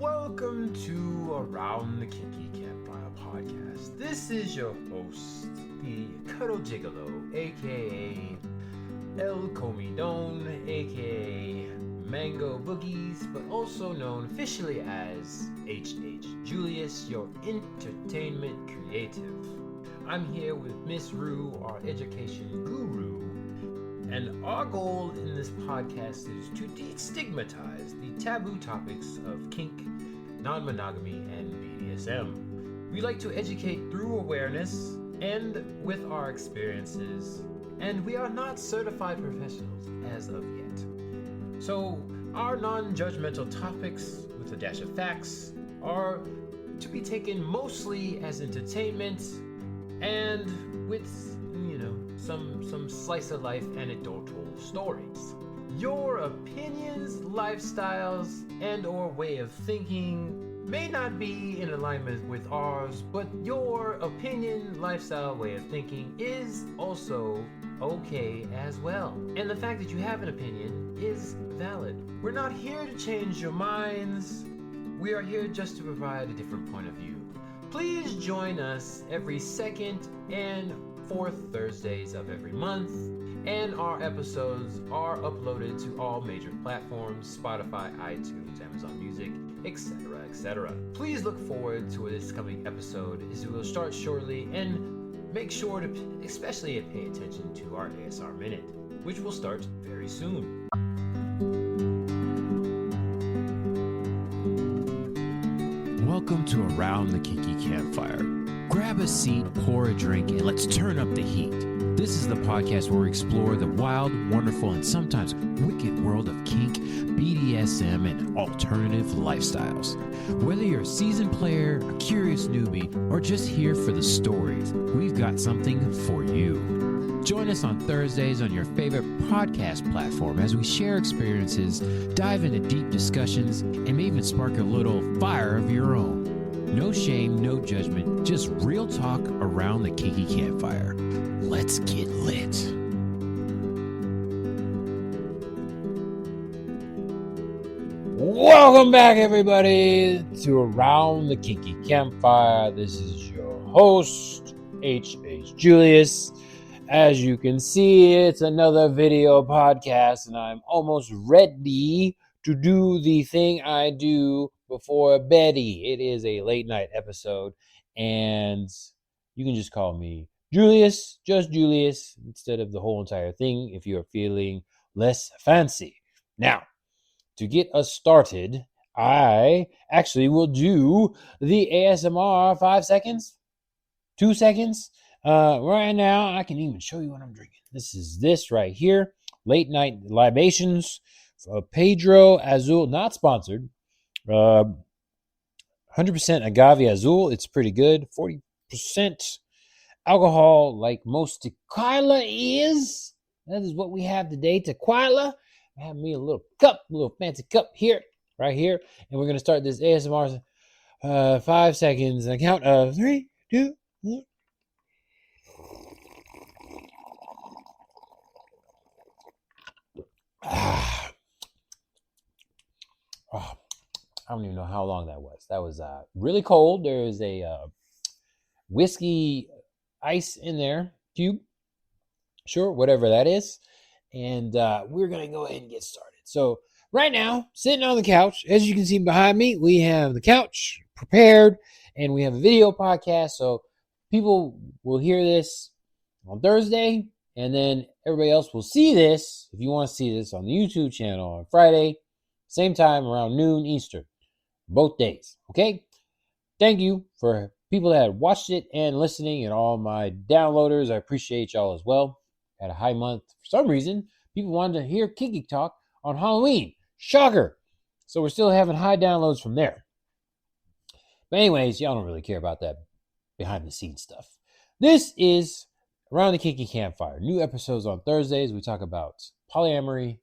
Welcome to Around the Kinky Campfire podcast. This is your host, the Cuddle Gigolo, aka El Comidon, aka Mango Boogies, but also known officially as HH Julius, your entertainment creative. I'm here with Miss Rue, our education guru, and our goal in this podcast is to destigmatize the taboo topics of kink, non-monogamy, and BDSM. We like to educate through awareness and with our experiences, and we are not certified professionals as of yet. So our non-judgmental topics, with a dash of facts, are to be taken mostly as entertainment and with some slice of life anecdotal stories. Your opinions, lifestyles, and or way of thinking may not be in alignment with ours, but your opinion, lifestyle, way of thinking is also okay as well. And the fact that you have an opinion is valid. We're not here to change your minds. We are here just to provide a different point of view. Please join us every second and fourth Thursdays of every month, and our episodes are uploaded to all major platforms: Spotify, iTunes, Amazon Music, etc., etc. Please look forward to this coming episode, as we will start shortly, and make sure to especially pay attention to our ASR Minute, which will start very soon. Welcome to Around the Kinky Campfire. Grab a seat, pour a drink, and let's turn up the heat. This is the podcast where we explore the wild, wonderful, and sometimes wicked world of kink, BDSM, and alternative lifestyles. Whether you're a seasoned player, a curious newbie, or just here for the stories, we've got something for you. Join us on Thursdays on your favorite podcast platform as we share experiences, dive into deep discussions, and may even spark a little fire of your own. No shame, no judgment, just real talk around the kinky campfire. Let's get lit. Welcome back, everybody, to Around the Kinky Campfire. This is your host, H.H. Julius. As you can see, it's another video podcast, and I'm almost ready to do the thing I do before beddy. It is a late night episode, and you can just call me Julius, just Julius, instead of the whole entire thing if you're feeling less fancy. Now, to get us started, I actually will do the ASMR 5 seconds, 2 seconds. Right now, I can even show you what I'm drinking. This right here, Late Night Libations, Pedro Azul, not sponsored. 100% agave azul. It's pretty good. 40% alcohol, like most tequila is. That is what we have today. Tequila. I have me a little fancy cup here, right here, and we're gonna start this ASMR 5 seconds. And count of 3, 2, 1. Oh, I don't even know how long that was. That was really cold. There is a whiskey ice in there, cube, sure, whatever that is. And we're going to go ahead and get started. So right now, sitting on the couch, as you can see behind me, we have the couch prepared, and we have a video podcast. So people will hear this on Thursday, and then everybody else will see this, if you want to see this, on the YouTube channel on Friday, same time around noon Eastern, both days. Okay? Thank you for people that watched it and listening, and all my downloaders. I appreciate y'all as well. Had a high month. For some reason, people wanted to hear kinky talk on Halloween. Shocker. So we're still having high downloads from there. But anyways, y'all don't really care about that behind the scenes stuff. This is Around the Kinky Campfire. New episodes on Thursdays. We talk about polyamory,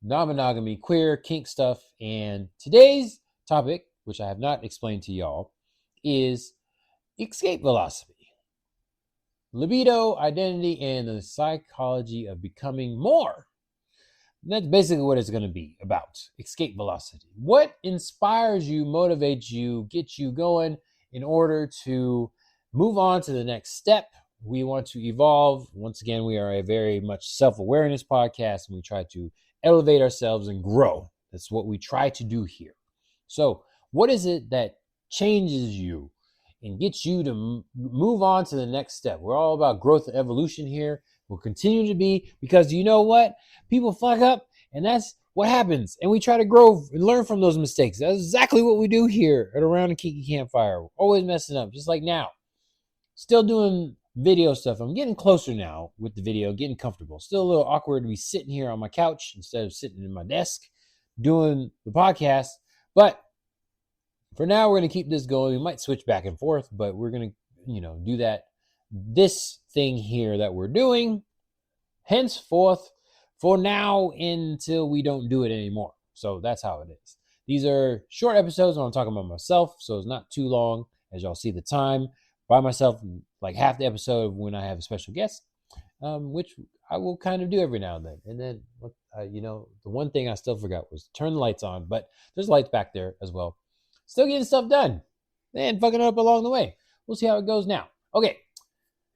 non-monogamy, queer, kink stuff. And today's topic, which I have not explained to y'all, is escape velocity. Libido, identity, and the psychology of becoming more. And that's basically what it's going to be about. Escape velocity. What inspires you, motivates you, gets you going in order to move on to the next step? We want to evolve. Once again, we are a very much self-awareness podcast, and we try to elevate ourselves and grow. That's what we try to do here. So what is it that changes you and gets you to move on to the next step? We're all about growth and evolution here. We'll continue to be, because you know what? People fuck up, and that's what happens. And we try to grow and learn from those mistakes. That's exactly what we do here at Around the Kiki Campfire. We're always messing up, just like now. Still doing video stuff. I'm getting closer now with the video, getting comfortable. Still a little awkward to be sitting here on my couch instead of sitting in my desk doing the podcast. But for now, we're going to keep this going. We might switch back and forth, but we're going to, do that. This thing here that we're doing, henceforth, for now, until we don't do it anymore. So that's how it is. These are short episodes when I'm talking about myself, so it's not too long. As y'all see the time, by myself, like half the episode when I have a special guest, which I will kind of do every now and then. And then, the one thing I still forgot was turn the lights on, but there's lights back there as well. Still getting stuff done and fucking up along the way. We'll see how it goes now. Okay,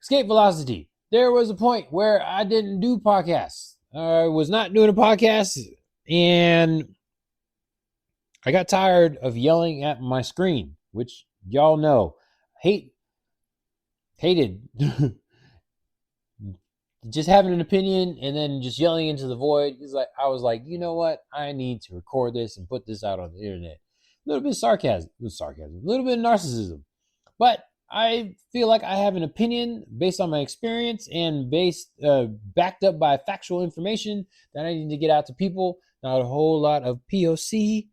escape velocity. There was a point where I didn't do podcasts. I was not doing a podcast, and I got tired of yelling at my screen, which y'all know. Hated just having an opinion and then just yelling into the void. I was like, you know what? I need to record this and put this out on the internet. A little bit of sarcasm, a little bit of narcissism. But I feel like I have an opinion based on my experience and backed up by factual information that I need to get out to people. Not a whole lot of POC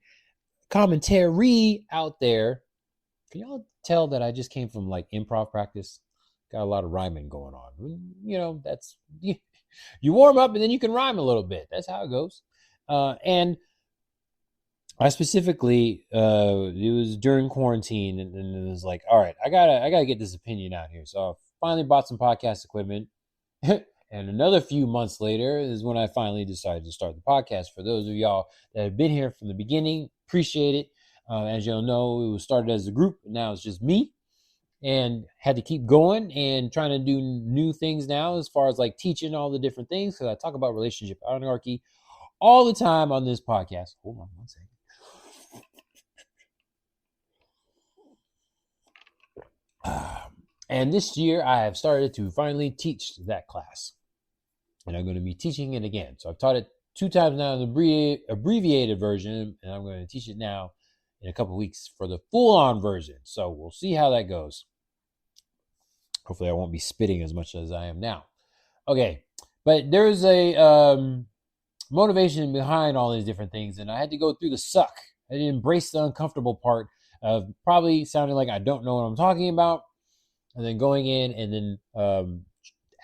commentary out there. Can y'all tell that I just came from like improv practice? Got a lot of rhyming going on. That's you warm up and then you can rhyme a little bit. That's how it goes. And I specifically, it was during quarantine, and it was like, all right, I gotta get this opinion out here. So I finally bought some podcast equipment, and another few months later is when I finally decided to start the podcast. For those of y'all that have been here from the beginning, appreciate it. As y'all know, it was started as a group, and now it's just me, and had to keep going and trying to do new things now as far as like teaching all the different things, because I talk about relationship anarchy all the time on this podcast. Hold on one second. And this year I have started to finally teach that class, and I'm going to be teaching it again. So I've taught it 2 times now in the abbreviated version, and I'm going to teach it now in a couple weeks for the full-on version. So we'll see how that goes. Hopefully I won't be spitting as much as I am now. Okay, but there's a motivation behind all these different things, and I had to go through the suck. I had to embrace the uncomfortable part of probably sounding like I don't know what I'm talking about, and then going in and then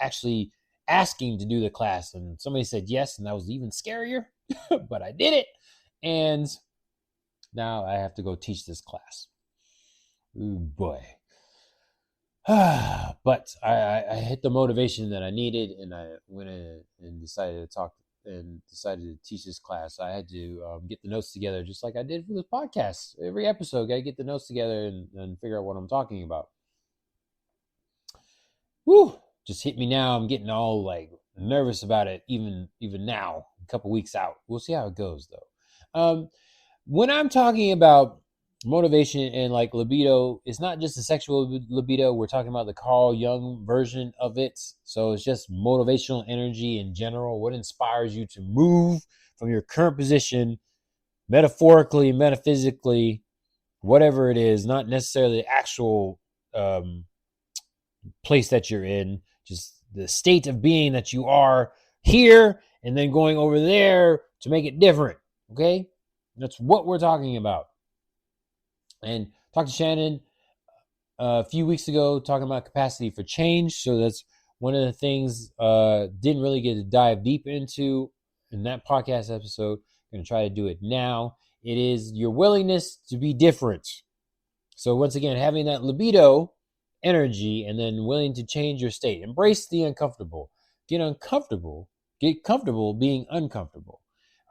actually asking to do the class, and somebody said yes, and that was even scarier, but I did it, and now I have to go teach this class. Ooh, boy. But I hit the motivation that I needed, and I went in and decided to teach this class. I had to get the notes together just like I did for this podcast. Every episode, got to get the notes together and figure out what I'm talking about. Woo! Just hit me now. I'm getting all like nervous about it, even now, a couple weeks out. We'll see how it goes, though. When I'm talking about motivation and like libido, it's not just a sexual libido. We're talking about the Carl Jung version of it. So it's just motivational energy in general. What inspires you to move from your current position, metaphorically, metaphysically, whatever it is, not necessarily the actual place that you're in, just the state of being that you are here and then going over there to make it different. Okay? That's what we're talking about. And talked to Shannon a few weeks ago talking about capacity for change. So that's one of the things didn't really get to dive deep into in that podcast episode. I'm going to try to do it now. It is your willingness to be different. So once again, having that libido energy and then willing to change your state. Embrace the uncomfortable. Get comfortable being uncomfortable.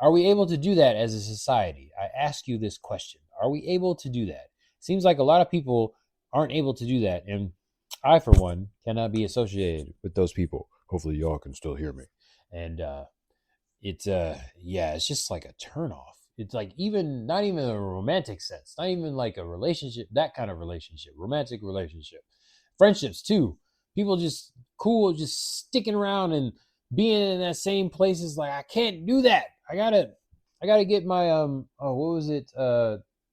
Are we able to do that as a society? I ask you this question. Are we able to do that? Seems like a lot of people aren't able to do that. And I, for one, cannot be associated with those people. Hopefully y'all can still hear me. And it's just like a turnoff. It's like not even a romantic sense, not even like a relationship, that kind of relationship, romantic relationship. Friendships too. People just cool, just sticking around and being in that same place is like, I can't do that. I gotta get my what was it?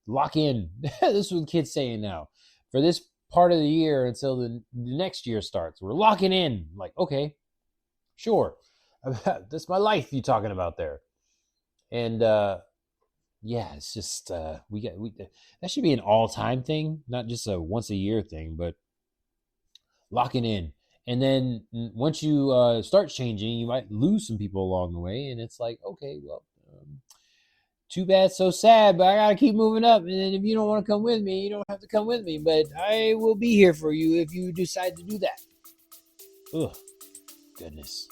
Lock in. This is what kids saying now. For this part of the year until the next year starts, we're locking in. Like, okay, sure. That's my life you talking about there. And it's just that should be an all-time thing, not just a once a year thing, but locking in. And then once you start changing, you might lose some people along the way. And it's like, okay, well, too bad, so sad, but I got to keep moving up. And if you don't want to come with me, you don't have to come with me. But I will be here for you if you decide to do that. Ugh, goodness.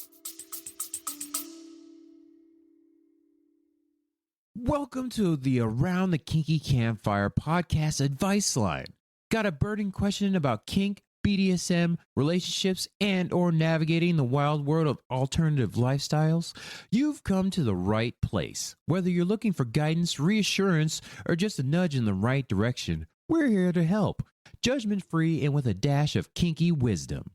Welcome to the Around the Kinky Campfire podcast advice line. Got a burning question about kink, BDSM, relationships, and or navigating the wild world of alternative lifestyles? You've come to the right place. Whether you're looking for guidance, reassurance, or just a nudge in the right direction, we're here to help. Judgment-free and with a dash of kinky wisdom.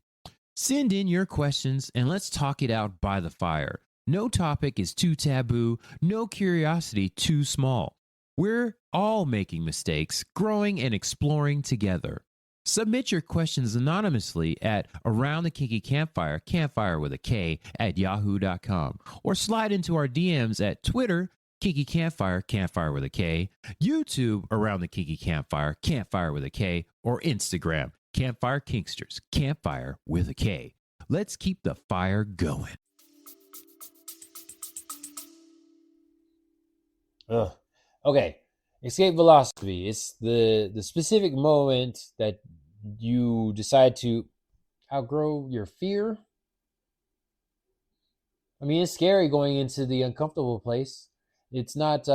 Send in your questions and let's talk it out by the fire. No topic is too taboo, no curiosity too small. We're all making mistakes, growing and exploring together. Submit your questions anonymously at Around the Kinky Campfire, campfire with a K, at yahoo.com, or slide into our DMs at Twitter, Kinky Campfire, campfire with a K, YouTube, Around the Kinky Campfire, campfire with a K, or Instagram, Campfire Kinksters, campfire with a K. Let's keep the fire going. Okay. Escape velocity. It's the specific moment that you decide to outgrow your fear. I mean, it's scary going into the uncomfortable place. It's not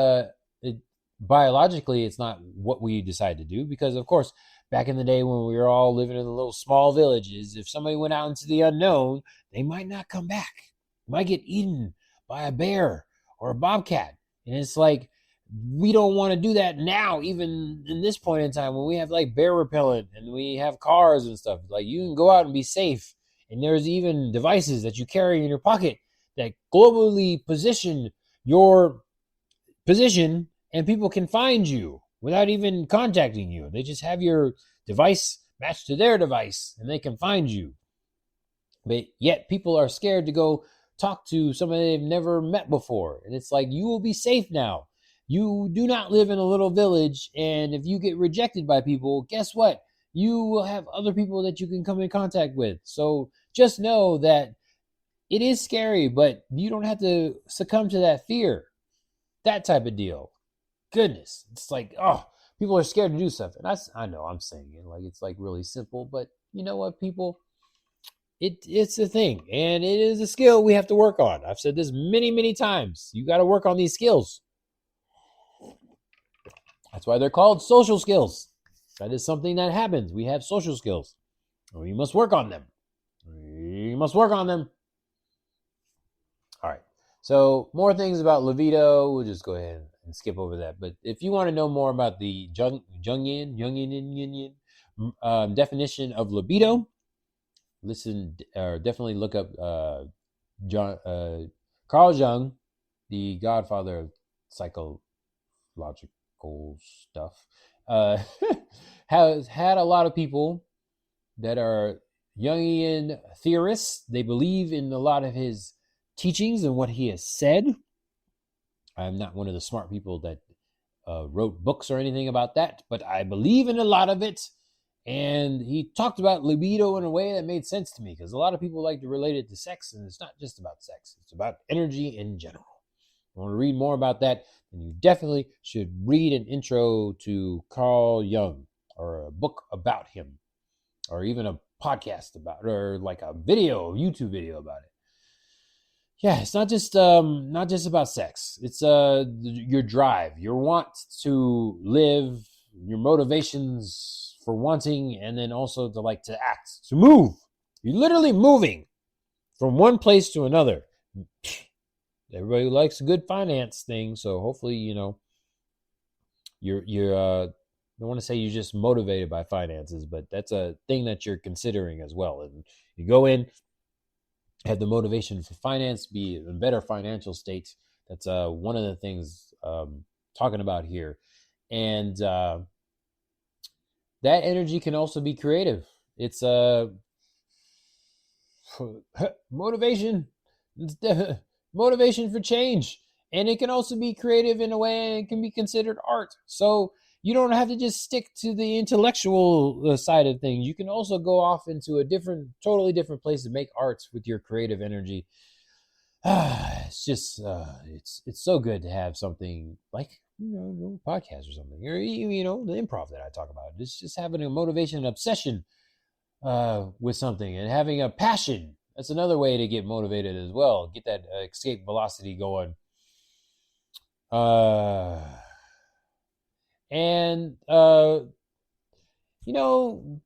biologically, it's not what we decide to do, because of course, back in the day when we were all living in the little small villages, if somebody went out into the unknown, they might not come back. They might get eaten by a bear or a bobcat. And it's like, we don't want to do that now, even in this point in time when we have like bear repellent and we have cars and stuff. Like, you can go out and be safe. And there's even devices that you carry in your pocket that globally position your position, and people can find you without even contacting you. They just have your device matched to their device and they can find you. But yet people are scared to go talk to somebody they've never met before. And it's like, you will be safe now. You do not live in a little village, and if you get rejected by people, guess what? You will have other people that you can come in contact with. So just know that it is scary, but you don't have to succumb to that fear. That type of deal. Goodness. It's like, people are scared to do stuff. And I know I'm saying it like it's like really simple, but you know what, people? It's a thing, and it is a skill we have to work on. I've said this many, many times. You got to work on these skills. That's why they're called social skills. That is something that happens. We have social skills. We must work on them. All right. So more things about libido. We'll just go ahead and skip over that. But if you want to know more about the Jungian definition of libido, definitely look up Carl Jung, the godfather of psychological stuff, has had a lot of people that are Jungian theorists. They believe in a lot of his teachings and what he has said. I'm not one of the smart people that wrote books or anything about that, but I believe in a lot of it. And he talked about libido in a way that made sense to me, because a lot of people like to relate it to sex, and it's not just about sex. It's about energy in general. If you want to read more about that, then you definitely should read an intro to Carl Jung, or a book about him, or even a podcast about it, or like a YouTube video about it. yeah, it's not just about sex. It's your drive, your want to live, your motivations for wanting, and then also to like to act, to move. You're literally moving from one place to another. Everybody likes a good finance thing, so hopefully, you're I don't want to say you're just motivated by finances, but that's a thing that you're considering as well. And you go in, have the motivation for finance, be in a better financial state. That's one of the things talking about here. And that energy can also be creative. It's motivation. Motivation for change. And it can also be creative in a way, and it can be considered art. So you don't have to just stick to the intellectual side of things. You can also go off into a totally different place to make art with your creative energy. It's just, it's so good to have something like, a podcast or something, or, the improv that I talk about. It's just having a motivation and obsession with something and having a passion. That's another way to get motivated as well. Get that escape velocity going. And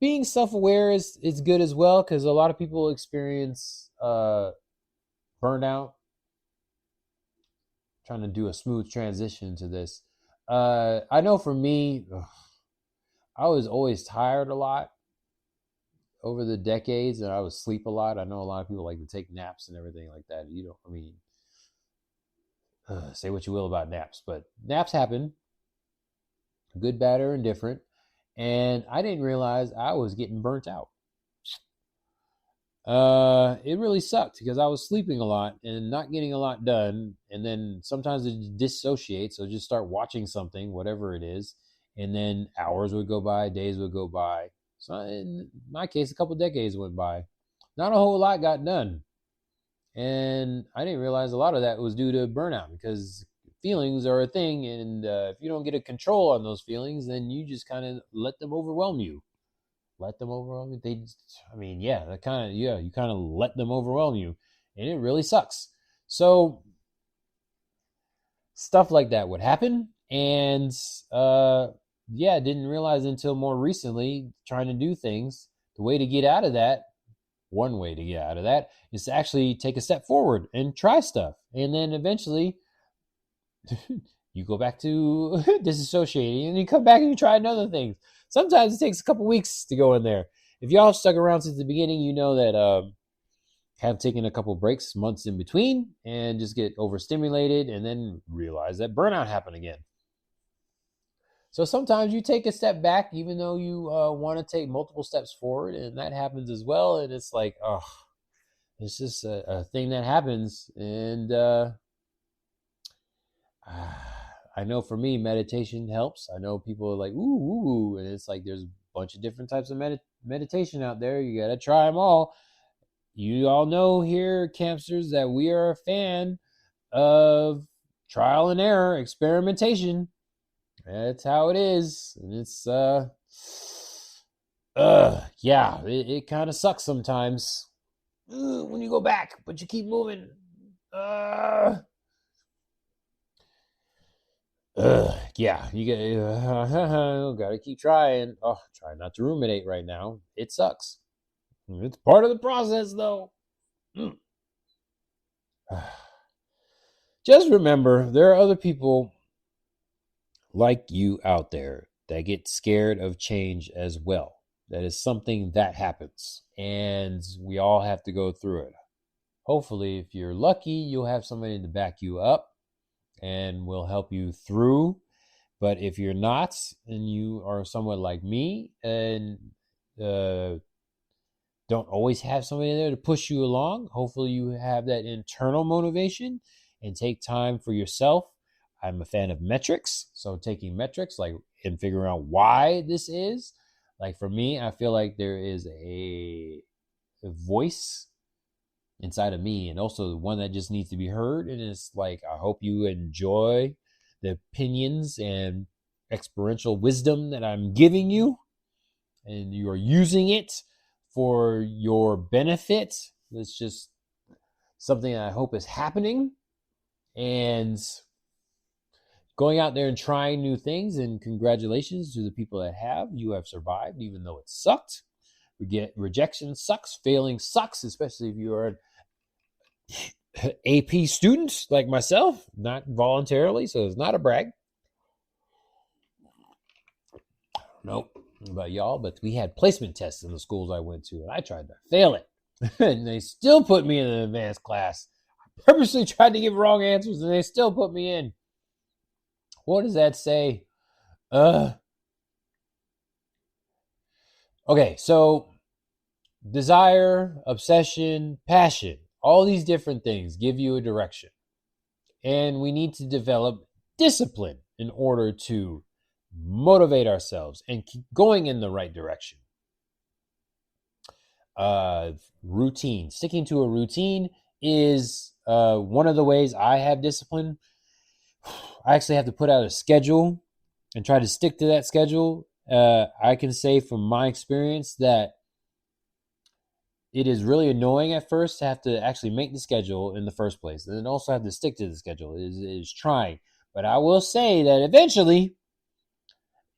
being self-aware is good as well, because a lot of people experience burnout. Trying to do a smooth transition to this. I know for me, I was always tired a lot over the decades, and I would sleep a lot. I know a lot of people like to take naps and everything like that. Say what you will about naps, but naps happen, good, bad, or indifferent. And I didn't realize I was getting burnt out. It really sucked because I was sleeping a lot and not getting a lot done. And then sometimes it dissociates. So just start watching something, whatever it is. And then hours would go by, days would go by. So in my case, a couple decades went by. Not a whole lot got done. And I didn't realize a lot of that was due to burnout, because feelings are a thing. And if you don't get a control on those feelings, then you just kind of let them overwhelm you. You kind of let them overwhelm you. And it really sucks. So stuff like that would happen. And didn't realize until more recently, trying to do things, one way to get out of that is to actually take a step forward and try stuff. And then eventually you go back to disassociating, and you come back and you try another thing. Sometimes it takes a couple weeks to go in there. If y'all stuck around since the beginning, you know that have taken a couple breaks, months in between, and just get overstimulated and then realize that burnout happened again. So sometimes you take a step back, even though you want to take multiple steps forward, and that happens as well. And it's like, it's just a thing that happens. And I know for me, meditation helps. I know people are like, ooh, and it's like there's a bunch of different types of meditation out there. You got to try them all. You all know here, campsters, that we are a fan of trial and error, experimentation. That's how it is. And it's it kind of sucks sometimes when you go back, but you keep moving. You gotta keep trying. Try not to ruminate right now. It sucks. It's part of the process, though. Just remember, there are other people like you out there that get scared of change as well. That is something that happens, and we all have to go through it. Hopefully, if you're lucky, you'll have somebody to back you up and will help you through. But if you're not, and you are somewhat like me and don't always have somebody there to push you along, hopefully you have that internal motivation and take time for yourself. I'm a fan of metrics. So taking metrics and figuring out why this is. Like for me, I feel like there is a voice inside of me, and also one that just needs to be heard. And it's like, I hope you enjoy the opinions and experiential wisdom that I'm giving you, and you are using it for your benefit. Let's just something I hope is happening, and going out there and trying new things. And congratulations to the people that have. You have survived, even though it sucked. Rejection sucks. Failing sucks, especially if you are an AP student like myself, not voluntarily. So it's not a brag. I don't know about y'all, but we had placement tests in the schools I went to, and I tried to fail it. And they still put me in an advanced class. I purposely tried to give wrong answers, and they still put me in. What does that say? Okay, so desire, obsession, passion, all these different things give you a direction. And we need to develop discipline in order to motivate ourselves and keep going in the right direction. Routine. Sticking to a routine is one of the ways I have discipline. I actually have to put out a schedule and try to stick to that schedule. I can say from my experience that it is really annoying at first to have to actually make the schedule in the first place, and then also have to stick to the schedule. It is trying. But I will say that eventually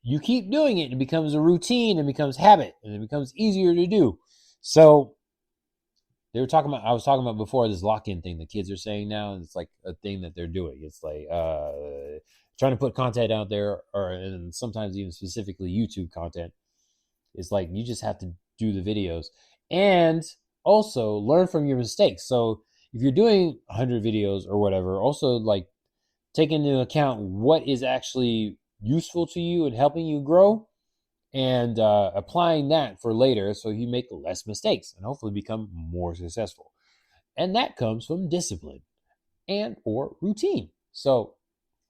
you keep doing it, and it becomes a routine, and becomes habit, and it becomes easier to do. So I was talking about before, this lock-in thing the kids are saying now, and it's like a thing that they're doing. It's like trying to put content out there, and sometimes even specifically YouTube content. It's like you just have to do the videos and also learn from your mistakes. So if you're doing 100 videos or whatever, also like take into account what is actually useful to you and helping you grow, and applying that for later so you make less mistakes and hopefully become more successful. And that comes from discipline and or routine. So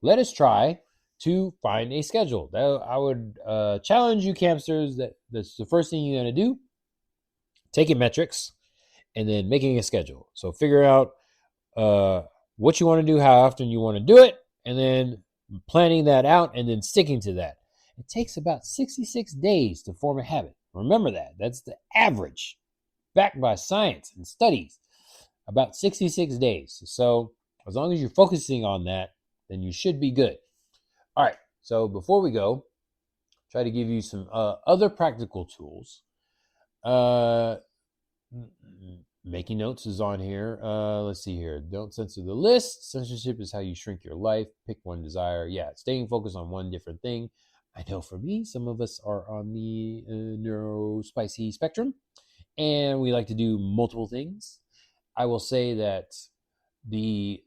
let us try to find a schedule. I would challenge you, campsters, that's the first thing you're going to do. Taking metrics and then making a schedule. So figure out what you want to do, how often you want to do it, and then planning that out and then sticking to that. It takes about 66 days to form a habit. Remember that. That's the average, backed by science and studies. About 66 days. So as long as you're focusing on that, then you should be good. All right. So before we go, try to give you some other practical tools. Making notes is on here. Let's see here. Don't censor the list. Censorship is how you shrink your life. Pick one desire. Yeah, staying focused on one different thing. I know for me, some of us are on the neurospicy spectrum, and we like to do multiple things. I will say that the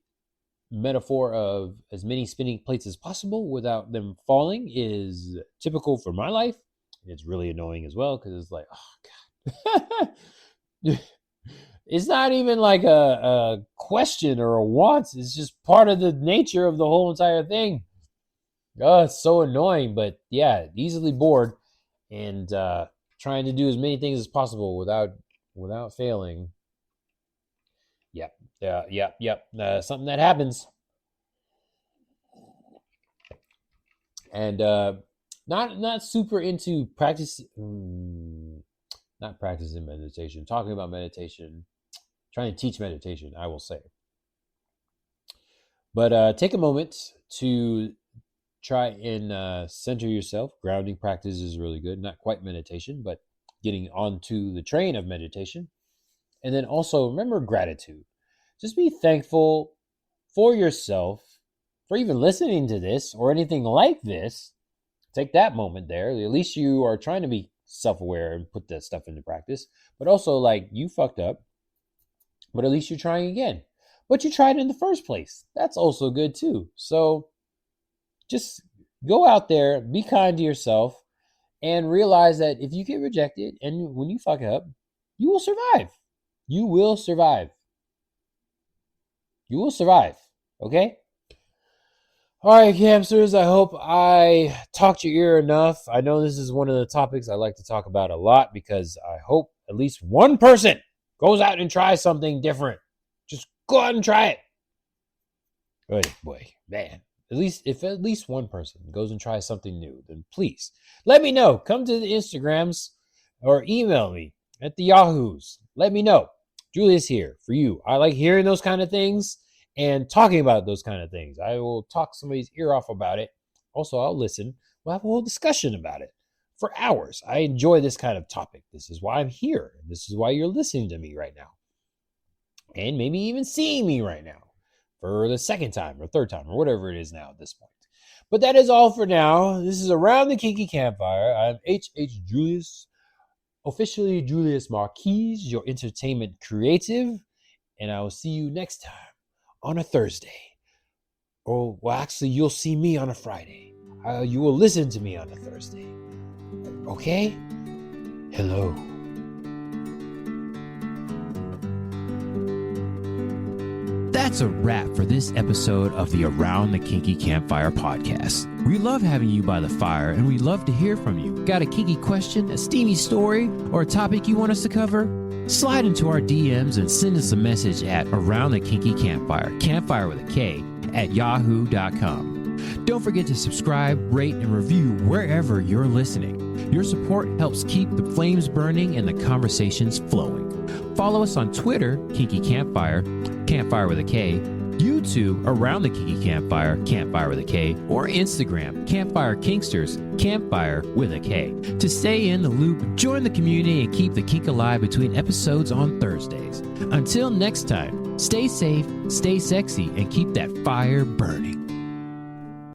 metaphor of as many spinning plates as possible without them falling is typical for my life. It's really annoying as well, because it's like, oh God. It's not even like a question or a want. It's just part of the nature of the whole entire thing. Oh, it's so annoying, but yeah, easily bored, and trying to do as many things as possible without failing. Yep. Something that happens. And not super into practice, not practicing meditation, talking about meditation, trying to teach meditation, I will say. But take a moment to try and center yourself. Grounding practice is really good. Not quite meditation, but getting onto the train of meditation. And then also remember gratitude. Just be thankful for yourself for even listening to this or anything like this. Take that moment there. At least you are trying to be self-aware and put that stuff into practice. But also, like, you fucked up, but at least you're trying again. But you tried in the first place. That's also good too. So just go out there, be kind to yourself, and realize that if you get rejected and when you fuck up, you will survive. You will survive. You will survive. Okay? All right, hamsters, I hope I talked your ear enough. I know this is one of the topics I like to talk about a lot, because I hope at least one person goes out and tries something different. Just go out and try it. Oh boy, man. If at least one person goes and tries something new, then please let me know. Come to the Instagrams or email me at the Yahoos. Let me know. Julius here for you. I like hearing those kind of things and talking about those kind of things. I will talk somebody's ear off about it. Also, I'll listen. We'll have a whole discussion about it for hours. I enjoy this kind of topic. This is why I'm here. This is why you're listening to me right now. And maybe even seeing me right now for the second time or third time or whatever it is now at this point. But that is all for now. This is Around the Kinky Campfire. I'm H.H. Julius, officially Julius Marquise, your entertainment creative. And I will see you next time on a Thursday. Or, well, actually, you'll see me on a Friday. You will listen to me on a Thursday. Okay? Hello. That's a wrap for this episode of the Around the Kinky Campfire podcast. We love having you by the fire, and we love to hear from you. Got a kinky question, a steamy story, or a topic you want us to cover? Slide into our DMs and send us a message at Around the Kinky Campfire, campfire with a K, at yahoo.com. Don't forget to subscribe, rate, and review wherever you're listening. Your support helps keep the flames burning and the conversations flowing. Follow us on Twitter, Kinky Campfire, campfire with a K, YouTube, Around the Kinky Campfire, campfire with a K, or Instagram, Campfire Kinksters, campfire with a K. To stay in the loop, join the community and keep the kink alive between episodes on Thursdays. Until next time, stay safe, stay sexy, and keep that fire burning.